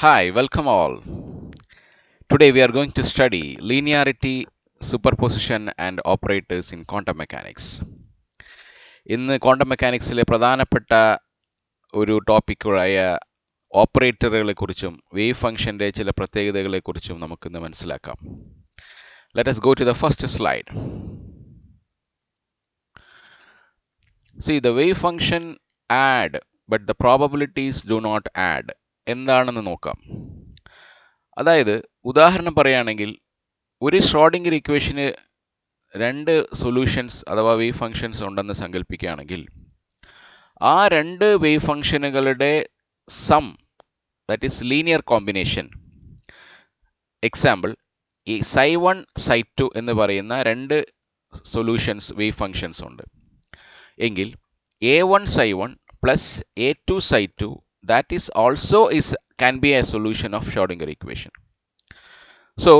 Hi, welcome all. Today we are going to study linearity, superposition and operators in quantum mechanics. ഇന്ന് quantum മെക്കാനിക്സിലെ പ്രധാനപ്പെട്ട ഒരു ടോപ്പിക്കായ ഓപ്പറേറ്ററുകളെ കുറിച്ചും wave ഫംഗ്ഷന്റെ ചില പ്രത്യേകതകളെ കുറിച്ചും നമുക്കിന്ന് മനസ്സിലാക്കാം. Let us go to the first slide. See, the wave function add, but the probabilities do not add. എന്താണെന്ന് നോക്കാം. അതായത് ഉദാഹരണം പറയുകയാണെങ്കിൽ ഒരു ഷ്രോഡിംഗർ ഇക്വേഷന് രണ്ട് സൊല്യൂഷൻസ് അഥവാ വേവ് ഫംഗ്ഷൻസ് ഉണ്ടെന്ന് സങ്കല്പിക്കുകയാണെങ്കിൽ ആ രണ്ട് വേവ് ഫംഗ്ഷനുകളുടെ sum, that is linear combination. Example, ഈ psi1 psi2 എന്ന് പറയുന്ന രണ്ട് സൊല്യൂഷൻസ് വേവ് ഫംഗ്ഷൻസ് ഉണ്ട് എങ്കിൽ a1 psi1 plus a2 psi2 that is also can be a solution of Schrodinger equation. So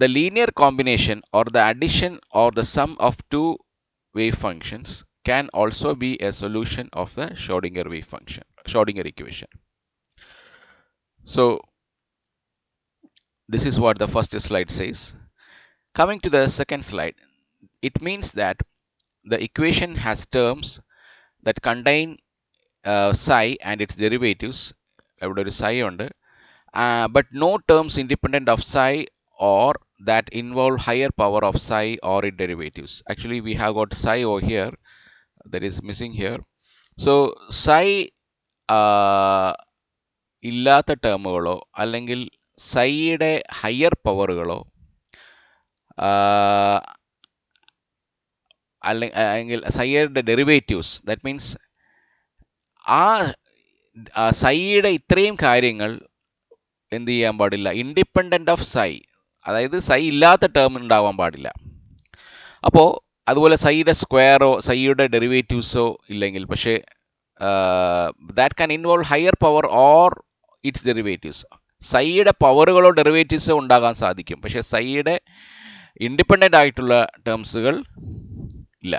the linear combination or the addition or the sum of two wave functions can also be a solution of the Schrodinger wave function, Schrodinger equation. So this is what the first slide says. Coming to the second slide, it means that the equation has terms that contain psi and its derivatives. ഇവിടെ ഒരു psi ഉണ്ട്, but no terms independent of psi or that involve higher power of psi or its derivatives. Actually we have got psi over here, that is missing here. So psi ഇല്ലാത്ത ടേമുകളോ അല്ലെങ്കിൽ psiയുടെ higher പവറുകളോ അല്ലെങ്കിൽ psiയുടെ derivatives, that means ആ psiയുടെ ഇത്രയും കാര്യങ്ങൾ എന്ത് ചെയ്യാൻ പാടില്ല, independent of psi, അതായത് psi ഇല്ലാത്ത ടേം ഉണ്ടാവാൻ പാടില്ല. അപ്പോൾ അതുപോലെ psiയുടെ സ്ക്വയറോ psiയുടെ ഡെറിവേറ്റീവ്സോ ഇല്ലെങ്കിൽ, പക്ഷേ that can involve higher power or its derivatives. psiയുടെ പവറുകളോ ഡെറിവേറ്റീവ്സോ ഉണ്ടാകാൻ സാധിക്കും, പക്ഷേ psiയുടെ ഇൻഡിപെൻഡൻ്റ് ആയിട്ടുള്ള ടേംസുകൾ ഇല്ല.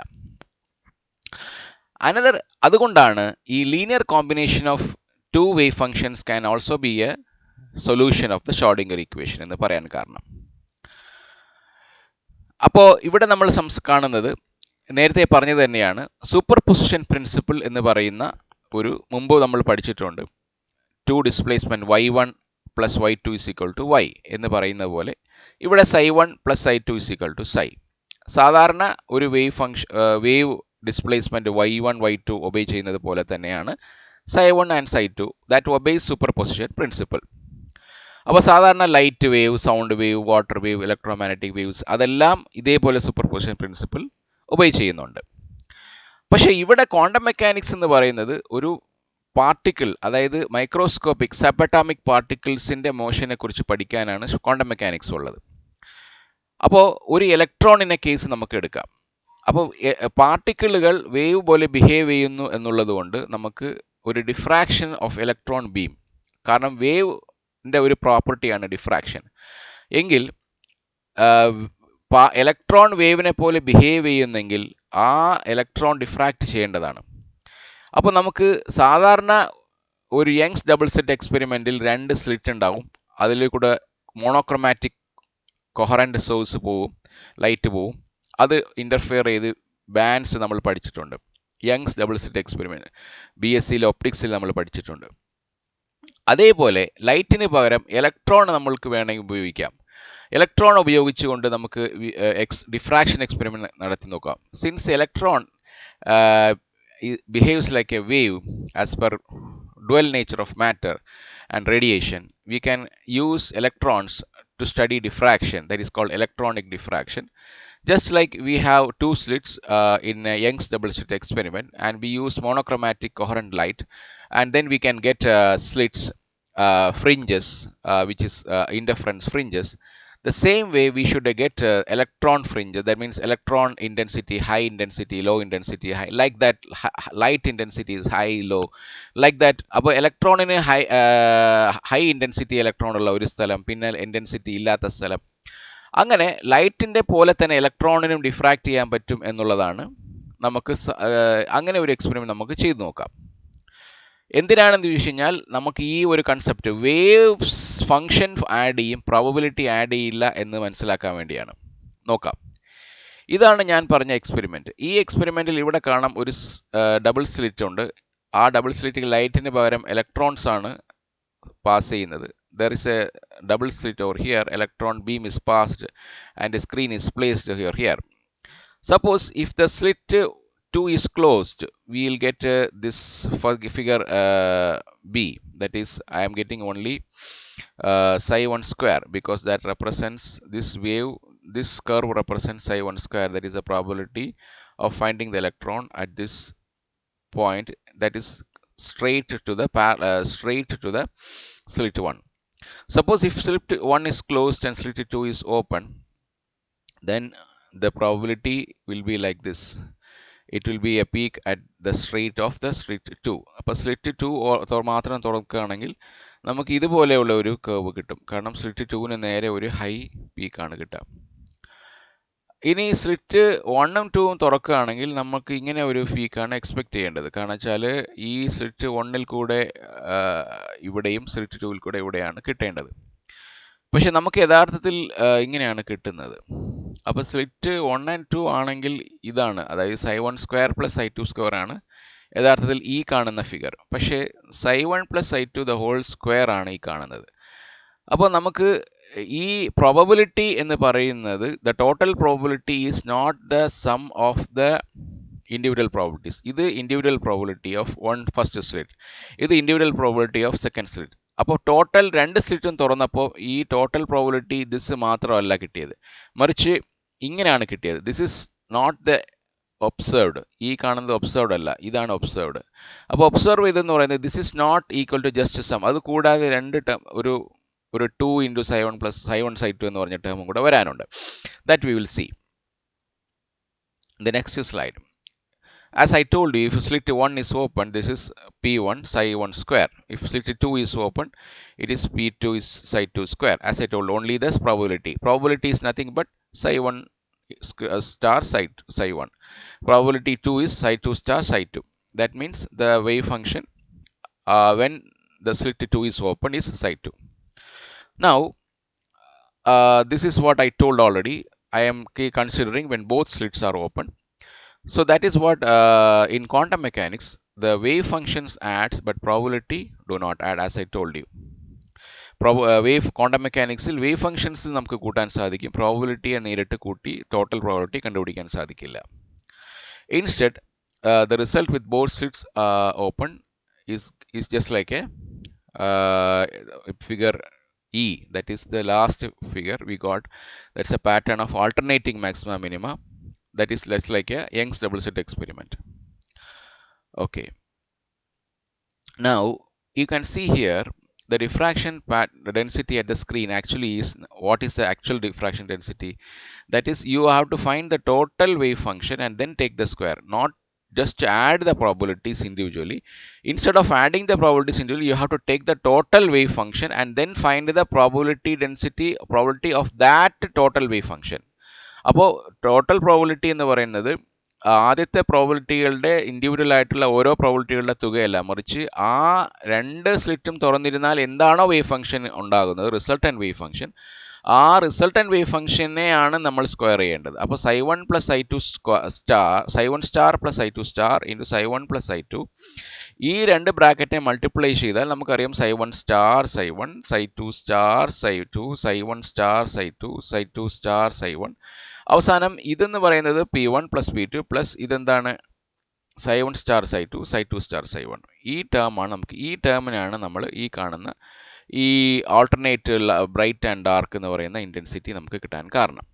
അതുകൊണ്ടാണ് ഈ linear combination of two wave functions can also be A solution of the Schrödinger equation എന്ന് പറയാൻ കാരണം. അപ്പോൾ ഇവിടെ നമ്മൾ കാണുന്നത് നേരത്തെ പറഞ്ഞത് തന്നെയാണ്, സൂപ്പർ പൊസിഷൻ പ്രിൻസിപ്പിൾ എന്ന് പറയുന്ന ഒരു മുമ്പ് നമ്മൾ പഠിച്ചിട്ടുണ്ട്. To displacement y1 plus y2 is equal to y എന്ന് പറയുന്ന പോലെ ഇവിടെ psi1 plus psi2 is equal to psi. സാധാരണ ഒരു wave displacement y1 y2 obey ചെയ്യുന്നത് പോലെ തന്നെയാണ് psi1 and psi2 that obeys super position principle. അപ്പോൾ സാധാരണ light wave, sound wave, water wave, electromagnetic waves അതെല്ലാം ഇതേപോലെ സൂപ്പർ പൊസിഷൻ പ്രിൻസിപ്പിൾ ഒബേ ചെയ്യുന്നുണ്ട്. പക്ഷേ ഇവിടെ ക്വാണ്ടം മെക്കാനിക്സ് എന്ന് പറയുന്നത് ഒരു പാർട്ടിക്കിൾ, അതായത് മൈക്രോസ്കോപ്പിക് സബ്-അറ്റോമിക് പാർട്ടിക്കിൾസിൻ്റെ മോഷനെ കുറിച്ച് പഠിക്കാനാണ് ക്വാണ്ടം മെക്കാനിക്സ് ഉള്ളത്. അപ്പോൾ ഒരു ഇലക്ട്രോണിനെ കേസ് നമുക്ക് എടുക്കാം. അപ്പോൾ പാർട്ടിക്കിളുകൾ വേവ് പോലെ ബിഹേവ് ചെയ്യുന്നു എന്നുള്ളത് കൊണ്ട് നമുക്ക് ഒരു ഡിഫ്രാക്ഷൻ ഓഫ് ഇലക്ട്രോൺ ബീം, കാരണം വേവിൻ്റെ ഒരു പ്രോപ്പർട്ടിയാണ് ഡിഫ്രാക്ഷൻ, എങ്കിൽ ഇലക്ട്രോൺ വേവിനെ പോലെ ബിഹേവ് ചെയ്യുന്നെങ്കിൽ ആ ഇലക്ട്രോൺ ഡിഫ്രാക്റ്റ് ചെയ്യേണ്ടതാണ്. അപ്പോൾ നമുക്ക് സാധാരണ ഒരു യങ്സ് ഡബിൾ സ്ലിറ്റ് എക്സ്പെരിമെൻറ്റിൽ രണ്ട് സ്ലിറ്റ് ഉണ്ടാവും, അതിൽ കൂടെ മോണോക്രോമാറ്റിക് കൊഹറൻറ്റ് സോഴ്സ് പോവും, ലൈറ്റ് പോവും, അത് ഇൻ്റർഫിയർ ചെയ്ത് ബാൻഡ്സ് നമ്മൾ പഠിച്ചിട്ടുണ്ട്. Young's double slit experiment BSc ഒപ്റ്റിക്സിൽ നമ്മൾ പഠിച്ചിട്ടുണ്ട്. അതേപോലെ ലൈറ്റിന് പകരം ഇലക്ട്രോൺ നമ്മൾക്ക് വേണമെങ്കിൽ ഉപയോഗിക്കാം. ഇലക്ട്രോൺ ഉപയോഗിച്ചുകൊണ്ട് നമുക്ക് ഡിഫ്രാക്ഷൻ എക്സ്പെരിമെൻറ്റ് നടത്തി നോക്കാം. Since electron behaves like a wave as per dual nature of matter and radiation, we can use electrons to study diffraction, that is called electronic diffraction. Just like we have two slits in a Young's double slit experiment, and we use monochromatic coherent light, and then we can get slits, fringes, which is interference fringes. The same way we should get electron fringes, that means electron intensity, high intensity, low intensity, high, like that. Light intensity is high, low, like that. അപ്പോൾ ഇലക്ട്രോണിന് high intensity electron ഉള്ള ഒരു സ്ഥലം, പിന്നെ intensity ഇല്ലാത്ത സ്ഥലം, അങ്ങനെ ലൈറ്റിൻ്റെ പോലെ തന്നെ ഇലക്ട്രോണിനും ഡിഫ്രാക്റ്റ് ചെയ്യാൻ പറ്റും എന്നുള്ളതാണ്. നമുക്ക് അങ്ങനെ ഒരു എക്സ്പെരിമെൻറ്റ് നമുക്ക് ചെയ്തു നോക്കാം. എന്തിനാണെന്ന് ചോദിച്ചു കഴിഞ്ഞാൽ നമുക്ക് ഈ ഒരു കൺസെപ്റ്റ് വേവ്സ് ഫംഗ്ഷൻ ആഡ് ചെയ്യും പ്രോബബിലിറ്റി ആഡ് ചെയ്യില്ല എന്ന് മനസ്സിലാക്കാൻ വേണ്ടിയാണ്. നോക്കാം. ഇതാണ് ഞാൻ പറഞ്ഞ എക്സ്പെരിമെന്റ്. ഈ എക്സ്പെരിമെന്റിൽ ഇവിടെ കാണാം ഒരു ഡബിൾ സ്ലിറ്റ് ഉണ്ട്. ആ ഡബിൾ സ്ലിറ്റിൽ ലൈറ്റിന് പകരം ഇലക്ട്രോൺസ് ആണ് പാസ് ചെയ്യുന്നത്. There is a double slit over here, electron beam is passed and a screen is placed here. Suppose if the slit 2 is closed, we will get this figure B, that is I am getting only psi 1 square, because that represents this wave, this curve represents psi 1 square, that is the probability of finding the electron at this point, that is straight to the slit 1. Suppose if slit 1 is closed and slit 2 is open, then the probability will be like this. It will be a peak at the straight of the slit 2. അപ്പോൾ slit 2 മാത്രം തുറക്കുകയാണെങ്കിൽ നമുക്ക് ഇതുപോലെയുള്ള ഒരു curve കിട്ടും. കാരണം slit 2ന് നേരെ ഒരു high പീക്കാണ് കിട്ടുക. ഇനി സ്ലിറ്റ് 1ഉം 2ഉം തുറക്കുകയാണെങ്കിൽ നമുക്ക് ഇങ്ങനെ ഒരു പീക്കാണ് എക്സ്പെക്ട് ചെയ്യേണ്ടത്. കാരണം വെച്ചാൽ ഈ സ്ലിറ്റ് 1ൽ കൂടെ ഇവിടെയും സ്ലിറ്റ് 2ൽ കൂടെ ഇവിടെയാണ് കിട്ടേണ്ടത്. പക്ഷെ നമുക്ക് യഥാർത്ഥത്തിൽ ഇങ്ങനെയാണ് കിട്ടുന്നത്. അപ്പോൾ സ്ലിറ്റ് 1 and 2 ആണെങ്കിൽ ഇതാണ്, അതായത് psi 1 square plus psi 2 square ആണ് യഥാർത്ഥത്തിൽ ഈ കാണുന്ന ഫിഗർ. പക്ഷേ psi 1 plus psi 2 the whole square ആണ് ഈ കാണുന്നത്. അപ്പോൾ നമുക്ക് ഈ പ്രോബബിലിറ്റി എന്ന് പറയുന്നത് the total probability is not the sum of the individual probabilities. ഇത് individual probability of first slit, ഇത് individual probability of second slit. അപ്പോൾ ടോട്ടൽ രണ്ട് സ്ലിറ്റും തുറന്നപ്പോൾ ഈ ടോട്ടൽ പ്രോബബിലിറ്റി ദിസ് മാത്രമല്ല കിട്ടിയത്, മറിച്ച് ഇങ്ങനെയാണ് കിട്ടിയത്. This is not the observed. ഈ കാണുന്നത് ഒബ്സർവ്ഡ് അല്ല, ഇതാണ് ഒബ്സർവ്ഡ്. അപ്പോൾ ഒബ്സർവ് ചെയ്തെന്ന് പറയുന്നത് this is not equal to just sum. അത് കൂടാതെ രണ്ട് ഒരു 2 into psi 1 plus psi 1 psi 2 എന്ന് പറഞ്ഞ ടേമും കൂടെ വരാനുണ്ട്. That we will see the next slide. As I told you, if slit 1 is open, this is P1 psi 1 square. If slit 2 is open, it is P2 is psi 2 square. As I told, only this probability. Probability is nothing but psi 1 star psi 1. Probability 2 is psi 2 star psi 2. That means the wave function when the slit 2 is open is psi 2. Now, this is what I told already. I am considering when both slits are open. So that is what in quantum mechanics the wave functions adds but probability do not add, as I told you. Wave quantum mechanics il wave functions namukku kootan sadhikkum, probability നേരിട്ട് കൂട്ടി total probability കണ്ടുപിടിക്കാൻ സാധിക്കില്ല. Instead, the result with both slits open is just like a figure E, that is the last figure we got. That's a pattern of alternating maxima minima. That is less like a Young's double slit experiment. Okay. Now you can see here the diffraction density at the screen actually is, what is the actual diffraction density? That is, you have to find the total wave function and then take the square, not just add the probabilities individually. Instead of adding the probabilities individually, you have to take the total wave function and then find the probability density, probability of that total wave function. അപ്പോൾ total probability എന്ന് പറയുന്നത് ആദ്യത്തെ പ്രോബബിലിറ്റികളുടെ individual ആയിട്ടുള്ള ഓരോ പ്രോബബിലിറ്റികളുടെ തുകയല്ല, മറിച്ച് ആ രണ്ട് സ്ലിറ്റും തുറന്നിരുന്നാൽ എന്താണോ വേവ് ഫംഗ്ഷൻ ഉണ്ടാകുന്നത്, റിസൾട്ടന്റ് വേവ് ഫംഗ്ഷൻ, ആ റിസൾട്ടന്റ് വേവ് ഫംഗ്ഷനെയാണ് നമ്മൾ സ്ക്വയർ ചെയ്യേണ്ടത്. അപ്പോൾ psi 1 plus psi 2 star, psi 1 star plus psi 2 star into psi 1 plus psi 2, ഈ രണ്ട് ബ്രാക്കറ്റിനെ മൾട്ടിപ്ലൈ ചെയ്താൽ നമുക്കറിയാം psi 1 star psi 1, psi 2 star psi 2, psi 1 star psi 2, psi 2 star psi 1. അവസാനം ഇതെന്ന് പറയുന്നത് P1 plus P2 പ്ലസ് ഇതെന്താണ് psi 1 star psi 2, psi 2 star psi 1. ഈ ടേമാണ് നമുക്ക്, ഈ ടേമിനാണ് നമ്മൾ ഈ കാണുന്ന ഈ ആൾട്ടർനേറ്റ് ബ്രൈറ്റ് ആൻഡ് ഡാർക്ക് എന്ന് പറയുന്ന ഇൻറ്റൻസിറ്റി നമുക്ക് കിട്ടാൻ കാരണം.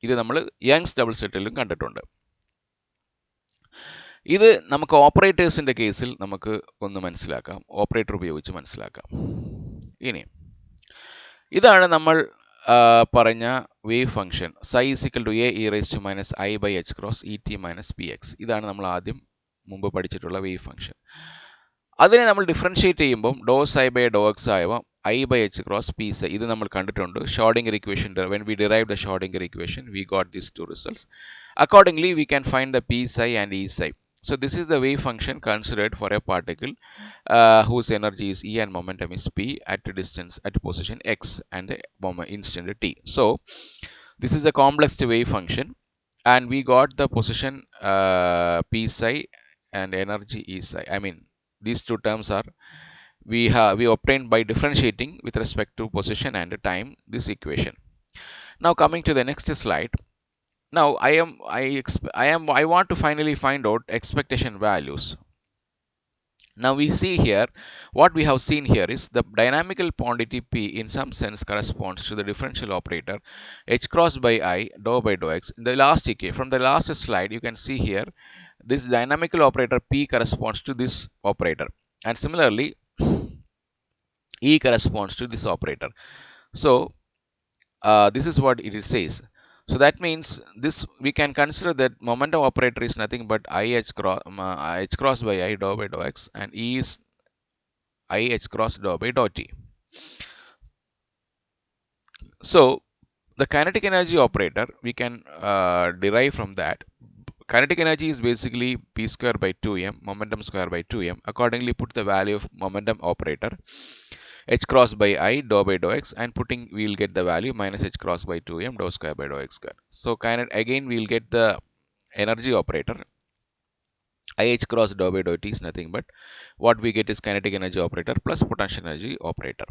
ഇത് നമ്മൾ യങ്സ് ഡബിൾ സ്ലിറ്റിലും കണ്ടിട്ടുണ്ട്. ഇത് നമുക്ക് ഓപ്പറേറ്റേഴ്സിൻ്റെ കേസിൽ നമുക്ക് ഒന്ന് മനസ്സിലാക്കാം, ഓപ്പറേറ്റർ ഉപയോഗിച്ച് മനസ്സിലാക്കാം. ഇനി ഇതാണ് നമ്മൾ പറഞ്ഞ wave function psi is equal to a e raised to minus I by h cross et minus px. ഇതാണ് നമ്മൾ ആദ്യം മുമ്പ് പഠിച്ചിട്ടുള്ള വേവ് ഫംഗ്ഷൻ. അതിനെ നമ്മൾ ഡിഫറൻഷിയേറ്റ് ചെയ്യുമ്പോൾ do psi by do x ആയവ I by h cross p psi. ഇത് നമ്മൾ കണ്ടിട്ടുണ്ട് Schrodinger equation. when we derived the Schrodinger equation we got these two results. Accordingly we can find the p psi and e psi. So this is the wave function considered for a particle whose energy is E and momentum is P at a distance at position X and the moment instant T. So this is a complex wave function, and we got the position P psi and energy E psi. I mean, these two terms are we obtained by differentiating with respect to position and time this equation. Now coming to the next slide. Now I want to finally find out expectation values. Now we see here, what we have seen here is the dynamical quantity P in some sense corresponds to the differential operator H cross by I dou by dou X. In the last equation, from the last slide, you can see here this dynamical operator P corresponds to this operator, and similarly E corresponds to this operator. So this is what it says. So that means this we can consider that momentum operator is nothing but H cross by I dou by dou X, and E is H cross dou by dou T. So the kinetic energy operator we can derive from that. Kinetic energy is basically P square by 2m, momentum square by 2m. Accordingly, put the value of momentum operator H cross by I dou by dou X, and putting we will get the value minus H cross by 2m dou square by dou X square. So again we will get the energy operator IH cross dou by dou T is nothing but what we get is kinetic energy operator plus potential energy operator.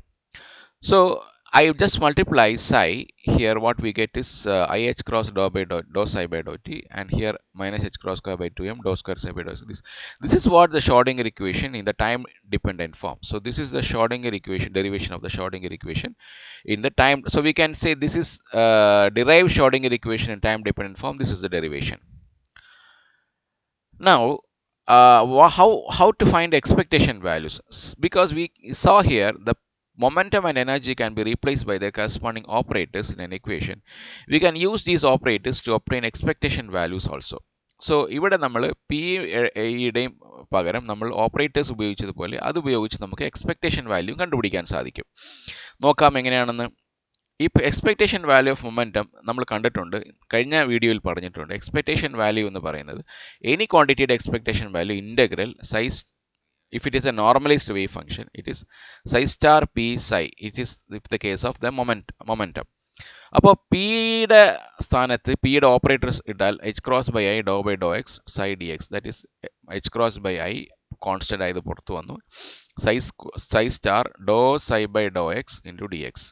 So I just multiply psi. Here what we get is IH cross dou by dou psi by dou T, and here minus H cross square by 2m dou square psi by dou. This is what the Schrodinger equation in the time dependent form. So this is the Schrodinger equation, derivation of the Schrodinger equation in the time. So we can say this is derived Schrodinger equation in time dependent form. This is the derivation. Now how to find expectation values? Because we saw here the momentum and energy can be replaced by their corresponding operators in an equation. We can use these operators to obtain expectation values also. So ഇവിടെ നമ്മൾ P യുടെയും പകരം നമ്മൾ operators ഉപയോഗിച്ചതുപോലെ അത് ഉപയോഗിച്ച് നമുക്ക് expectation value കണ്ടുപിടിക്കാൻ സാധിക്കും. നോക്കാം എങ്ങനെയാണെന്ന്. ഈ എക്സ്പെക്ടേഷൻ വാല്യൂ ഓഫ് മൊമെൻറ്റം നമ്മൾ കണ്ടിട്ടുണ്ട്, കഴിഞ്ഞ വീഡിയോയിൽ പറഞ്ഞിട്ടുണ്ട്. എക്സ്പെക്ടേഷൻ വാല്യൂ എന്ന് പറയുന്നത് എനി ക്വാണ്ടിറ്റിയുടെ expectation value integral size. If it is a normalized wave function, it is psi star p psi. It is the case of the momentum. അപ്പോൾ പിയുടെ സ്ഥാനത്ത് പിയുടെ ഓപ്പറേറ്റേഴ്സ് ഇട്ടാൽ H cross by I doe by doe x psi d x, that is H cross by I constant ആയത് പുറത്തു വന്നു, psi star doe psi by doe x into d x.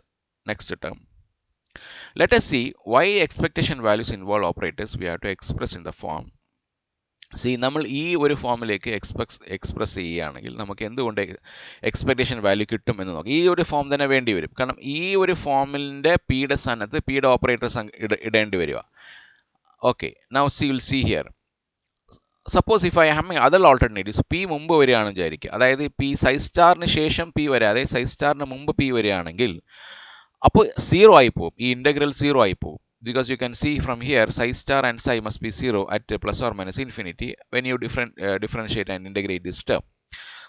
Next term. Let us see why expectation values involve operators we have to express in the form. നമ്മൾ ഈ ഒരു ഫോമിലേക്ക് express ചെയ്യുകയാണെങ്കിൽ നമുക്ക് എന്തുകൊണ്ട് എക്സ്പെക്ടേഷൻ വാല്യൂ കിട്ടും എന്ന് നോക്കാം. ഈ ഒരു ഫോം തന്നെ വേണ്ടി വരും, കാരണം ഈ ഒരു ഫോമിൻ്റെ പിയുടെ സ്ഥാനത്ത് പിയുടെ ഓപ്പറേറ്റേഴ്സ് ഇടേണ്ടി വരിക. Okay, now will see here. Suppose if I having other alternatives, P മുമ്പ് വരികയാണെന്ന് വിചാരിക്കുക, അതായത് പി സൈ സ്റ്റാറിന് ശേഷം പി വരാതെ സൈ സ്റ്റാറിന് മുമ്പ് പി വരികയാണെങ്കിൽ അപ്പോൾ 0 ആയി പോകും, ഈ ഇൻ്റഗ്രൽ 0 ആയി പോകും. Because you can see from here psi star and psi must be 0 at plus or minus infinity when you differentiate and integrate this term.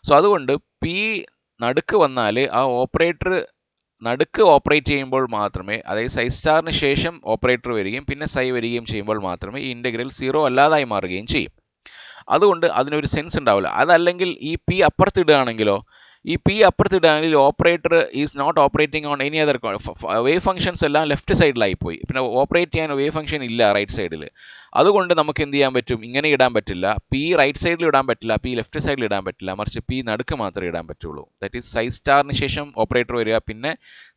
So അതുകൊണ്ട് p നടുക്ക് വന്നാൽ ആ ഓപ്പറേറ്റർ നടുക്ക് ഓപ്പറേറ്റ് ചെയ്യുമ്പോൾ മാത്രമേ, അതായത് സൈ സ്റ്റാറിന് ശേഷം ഓപ്പറേറ്റർ വരികയും പിന്നെ സൈ വരികയും ചെയ്യുമ്പോൾ മാത്രമേ ഈ ഇൻ്റഗ്രൽ 0 അല്ലാതായി മാറുകയും ചെയ്യും. അതുകൊണ്ട് അതിനൊരു സെൻസ് ഉണ്ടാവില്ല. അതല്ലെങ്കിൽ ഈ പി അപ്പുറത്തിടുകയാണെങ്കിലോ, ഈ പി അപ്പുറത്തിടുകയാണെങ്കിൽ operator is not operating on any other wave functions എല്ലാം ലെഫ്റ്റ് സൈഡിലായി പോയി, പിന്നെ ഓപ്പറേറ്റ് ചെയ്യാൻ വേവ് ഫംഗ്ഷൻ ഇല്ല റൈറ്റ് സൈഡിൽ. അതുകൊണ്ട് നമുക്ക് എന്ത് ചെയ്യാൻ പറ്റും, ഇങ്ങനെ ഇടാൻ പറ്റില്ല, പി റൈറ്റ് സൈഡിൽ ഇടാൻ പറ്റില്ല, പി ലെഫ്റ്റ് സൈഡിൽ ഇടാൻ പറ്റില്ല, മറിച്ച് പി നടുക്ക് മാത്രമേ ഇടാൻ പറ്റുള്ളൂ. ദാറ്റ് ഈസ് സൈ സ്റ്റാറിന് ശേഷം ഓപ്പറേറ്റർ വരിക, പിന്നെ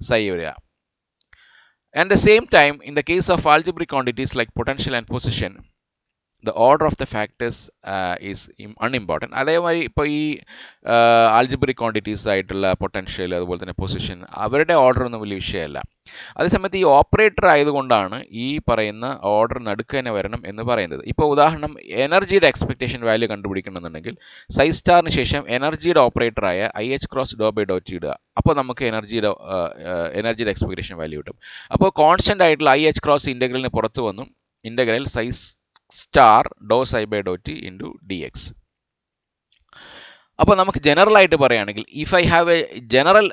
സൈ വരിക. At the same time, in the case of algebraic quantities like potential and position, the order of the factors is unimportant. അതേമാതിരി ഇപ്പോൾ ഈ ആൽജിബ്രിക് ക്വാണ്ടിറ്റീസ് ആയിട്ടുള്ള പൊട്ടൻഷ്യൽ അതുപോലെ തന്നെ പൊസിഷൻ, അവരുടെ ഓർഡർ ഒന്നും വലിയ വിഷയമല്ല. അതേസമയത്ത് ഈ ഓപ്പറേറ്റർ ആയതുകൊണ്ടാണ് ഈ പറയുന്ന ഓർഡർ നടുക്ക് തന്നെ വരണം എന്ന് പറയുന്നത്. ഇപ്പോൾ ഉദാഹരണം, എനർജിയുടെ എക്സ്പെക്ടേഷൻ വാല്യൂ കണ്ടുപിടിക്കണമെന്നുണ്ടെങ്കിൽ സൈ സ്റ്റാറിന് ശേഷം എനർജിയുടെ ഓപ്പറേറ്ററായ I H cross do by Dr T ഇടുക, അപ്പോൾ നമുക്ക് എനർജിയുടെ എക്സ്പെക്ടേഷൻ വാല്യൂ കിട്ടും. അപ്പോൾ കോൺസ്റ്റന്റ് ആയിട്ടുള്ള ഐ എച്ച് ക്രോസ് ഇൻ്റഗ്രലിന് പുറത്ത് വന്നു, integral psi star doe psi by Dr t into d x. അപ്പോൾ നമുക്ക് ജനറൽ ആയിട്ട് പറയുകയാണെങ്കിൽ, if I have a general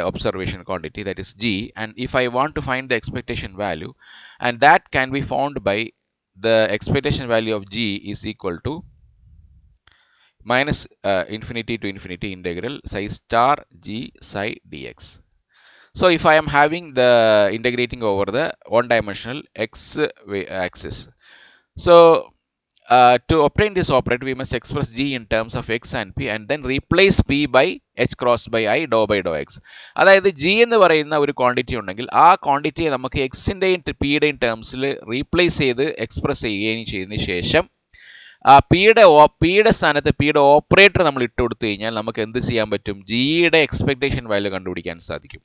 observation quantity that is g, and if I want to find the expectation value, and that can be found by the expectation value of g is equal to minus infinity to infinity integral psi star g psi dx. So if I am having the integrating over the one dimensional x axis, so to obtain this operator, we must express g in terms of x and p and then replace p by h cross by I dou by dou x. അതായത് g എന്ന് പറയുന്ന ഒരു quantity ഉണ്ടെങ്കിൽ ആ ക്വാണ്ടിറ്റിയെ നമുക്ക് എക്സിൻ്റെയും പിയുടെയും ടേംസിൽ replace ചെയ്ത് express ചെയ്യുകയും ചെയ്തതിന് ശേഷം പിയുടെ സ്ഥാനത്ത് പിയുടെ ഓപ്പറേറ്റർ നമ്മൾ ഇട്ട് കൊടുത്തു കഴിഞ്ഞാൽ നമുക്ക് എന്ത് ചെയ്യാൻ പറ്റും? ജിയുടെ എക്സ്പെക്ടേഷൻ വാല്യൂ കണ്ടുപിടിക്കാൻ സാധിക്കും.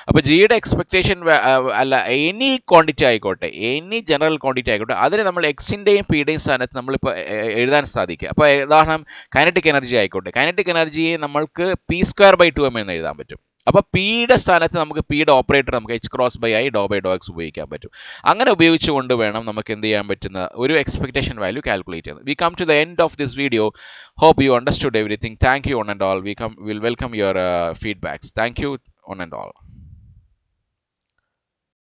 അപ്പോൾ ജിയുടെ എക്സ്പെക്ടേഷൻ അല്ല, എനി ക്വാണ്ടിറ്റി ആയിക്കോട്ടെ, എനി ജനറൽ ക്വാണ്ടിറ്റി ആയിക്കോട്ടെ, അതിന് നമ്മൾ എക്സിൻ്റെയും പിയുടെയും സ്ഥാനത്ത് നമ്മളിപ്പോൾ എഴുതാൻ സാധിക്കും. അപ്പോൾ ഉദാഹരണം കൈനറ്റിക് എനർജി ആയിക്കോട്ടെ, കൈനറ്റിക് എനർജിയെ നമ്മൾക്ക് p²/2m എന്ന് എഴുതാൻ പറ്റും. അപ്പോൾ പിയുടെ സ്ഥാനത്ത് നമുക്ക് പിയുടെ ഓപ്പറേറ്റർ നമുക്ക് h cross by I doe by doe x ഉപയോഗിക്കാൻ പറ്റും. അങ്ങനെ ഉപയോഗിച്ചുകൊണ്ട് വേണം നമുക്ക് എന്ത് ചെയ്യാൻ പറ്റുന്ന ഒരു എക്സ്പെക്ടേഷൻ വാല്യൂ കാൽക്കുലേറ്റ് ചെയ്യുന്നത്. We come to the end of this video. Hope you understood everything. Thank you one and all. We'll welcome your feedbacks. Thank you one and all.